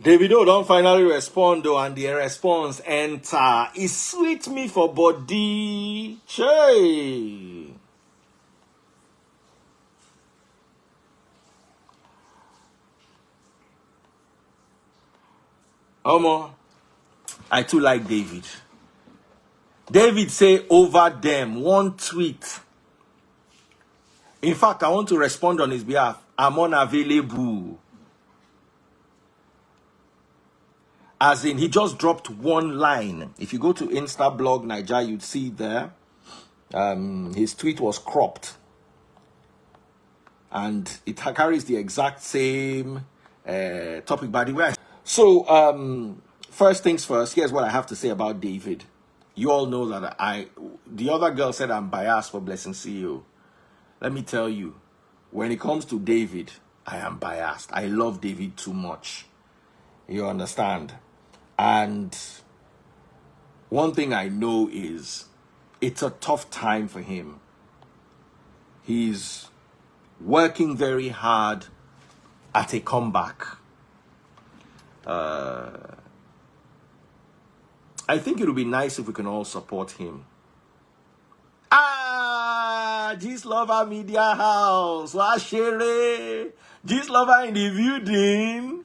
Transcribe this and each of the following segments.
Davido don't finally respond though, and the response enter. It sweet me for body. Che. Omo, I too like David. David say over them one tweet. In fact, I want to respond on his behalf. I'm unavailable. As in, he just dropped one line. If you go to Insta blog Niger, you'd see there. His tweet was cropped. And it carries the exact same topic, by the way. So, first things first, here's what I have to say about David. You all know that the other girl said I'm biased for Blessing CEO. Let me tell you, when it comes to David, I am biased. I love David too much. You understand? And one thing I know is it's a tough time for him. He's working very hard at a comeback. I think it would be nice if we can all support him. G's Lover Media House. Washere. G's Lover in the building.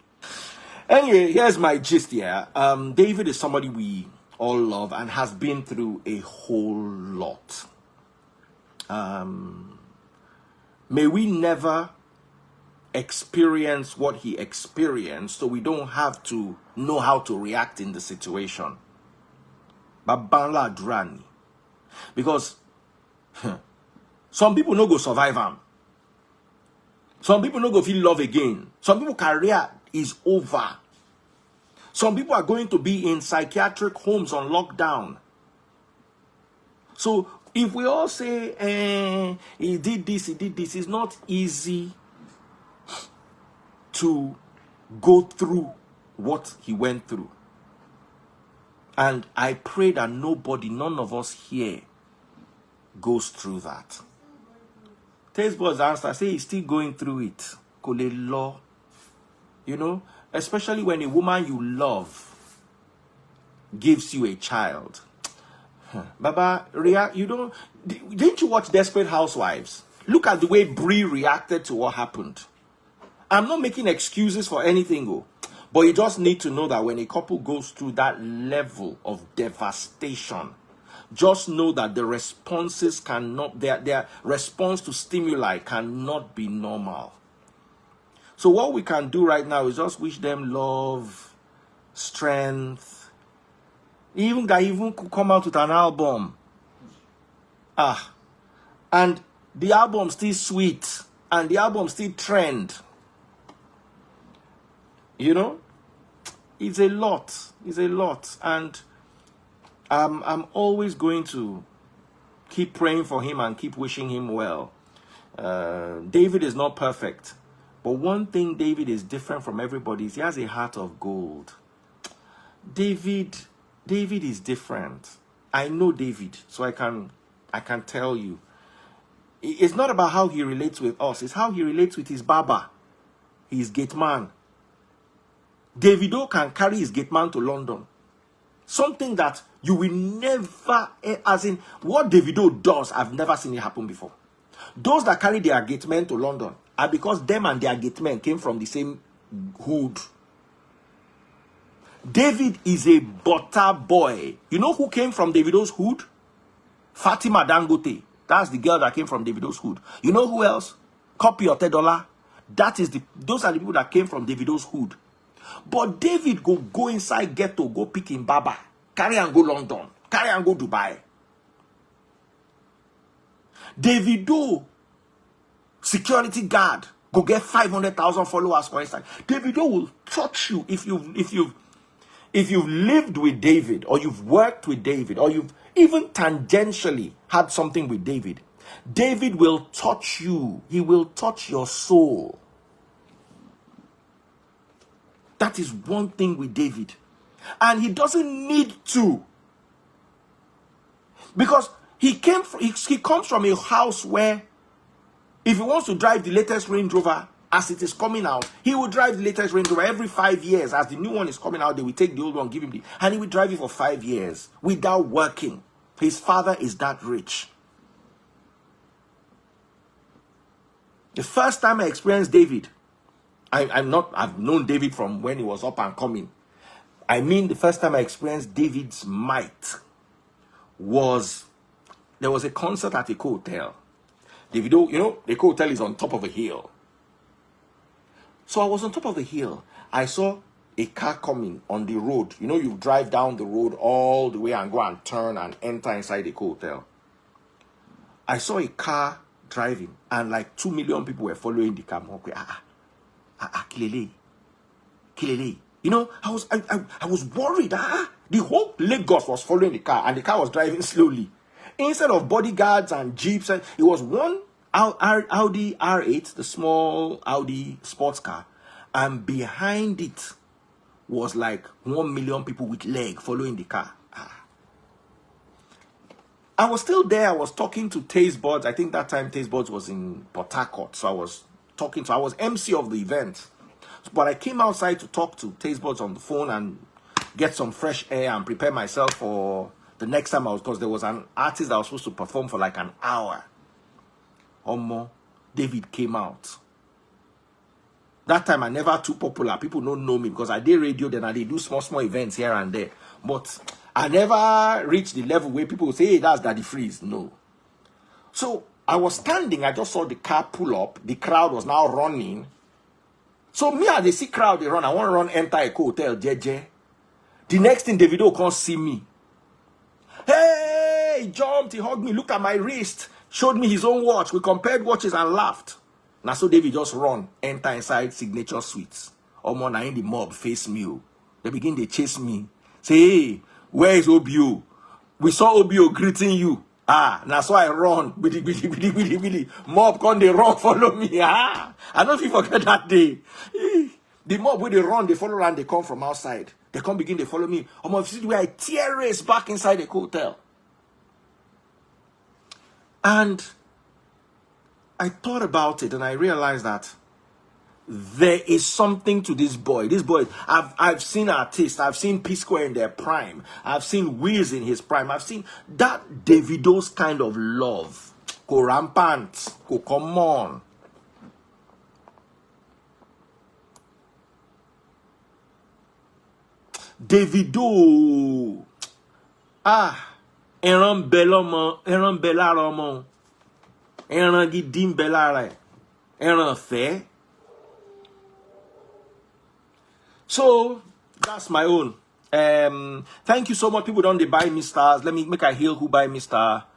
Anyway, here's my gist here. David is somebody we all love and has been through a whole lot. May we never experience what he experienced, so we don't have to know how to react in the situation. Babanla Drani. Because some people no go survive him. Some people no go feel love again. Some people career is over. Some people are going to be in psychiatric homes on lockdown. So if we all say, he did this, it's not easy to go through what he went through. And I pray that none of us here goes through that. Tasteboard's answer, say he's still going through it. Kolelo. You know, especially when a woman you love gives you a child. Baba, Ria, didn't you watch Desperate Housewives? Look at the way Bree reacted to what happened. I'm not making excuses for anything, but you just need to know that when a couple goes through that level of devastation, just know that the responses cannot, their response to stimuli cannot be normal. So what we can do right now is just wish them love, strength. Even that even could come out with an album. And the album still sweet. And the album still trend. You know? It's a lot. It's a lot. And I'm always going to keep praying for him and keep wishing him well. David is not perfect. But one thing David is different from everybody is he has a heart of gold. David is different. I know David, so I can tell you. It's not about how he relates with us. It's how he relates with his baba, his gate man. Davido can carry his gate man to London. Something that you will never, as in what Davido does, I've never seen it happen before. Those that carry their gate men to London are because them and their gate men came from the same hood. David is a butter boy. You know who came from Davido's hood? Fatima Dangote. That's the girl that came from Davido's hood. You know who else? Copy Otedola. Those are the people that came from Davido's hood. But David go inside ghetto, go pick in Baba, carry and go London, carry and go Dubai. Davido, security guard, go get 500,000 followers for Instagram. Davido will touch you if you've lived with David, or you've worked with David, or you've even tangentially had something with David. David will touch you. He will touch your soul. That is one thing with David. And he doesn't need to. Because he comes from a house where if he wants to drive the latest Range Rover, as it is coming out. He will drive the latest Range Rover every 5 years. As the new one is coming out, they will take the old one, give him and he will drive it for 5 years without working. His father is that rich. The first time I experienced David, I've known David from when he was up and coming. I mean, the first time I experienced David's might was, there was a concert at a hotel. Davido, you know, the hotel is on top of a hill. So I was on top of the hill. I saw a car coming on the road. You know, you drive down the road all the way and go and turn and enter inside the hotel. I saw a car driving and like 2 million people were following the car. Kilele. You know, I was worried. The whole Lagos was following the car and the car was driving slowly. Instead of bodyguards and jeeps, it was one Audi R8, the small Audi sports car, and behind it was like 1 million people with leg following the car. I was still there. I was talking to Taste Buds. I think that time Taste Buds was in Port Harcourt, so I was talking to. I was MC of the event, but I came outside to talk to Taste Buds on the phone and get some fresh air and prepare myself for the next time I was, because there was an artist that was supposed to perform for like an hour or more. David came out. That time I never too popular. People don't know me because I did radio, then I did do small events here and there. But I never reached the level where people say, hey, that's Daddy Freeze. No. So I was standing. I just saw the car pull up. The crowd was now running. So me, as they see crowd, they run. I want to run, enter a hotel, JJ. The next thing, Davido can't see me. Hey, he jumped, he hugged me, looked at my wrist, showed me his own watch. We compared watches and laughed. Now so David just run, enter inside Signature Suites. Omo na in the mob face me. They begin to chase me. Say, hey, where is Obio? We saw Obio greeting you. Now so I run. Mob come they run, follow me. I don't think forget that day. The mob when they run, they follow and they come from outside. They come begin, they follow me. Where I tear race back inside the hotel. And I thought about it and I realized that there is something to this boy. This boy, I've seen artists, I've seen P Square in their prime, I've seen Wiz in his prime, I've seen that Davido's kind of love. Go rampant, go come on. Davido, eran belomo, eran belaromo, eran gidim belare, eran fe. So that's my own. Thank you so much. People don't they buy me stars. Let me make a heal who buy me star.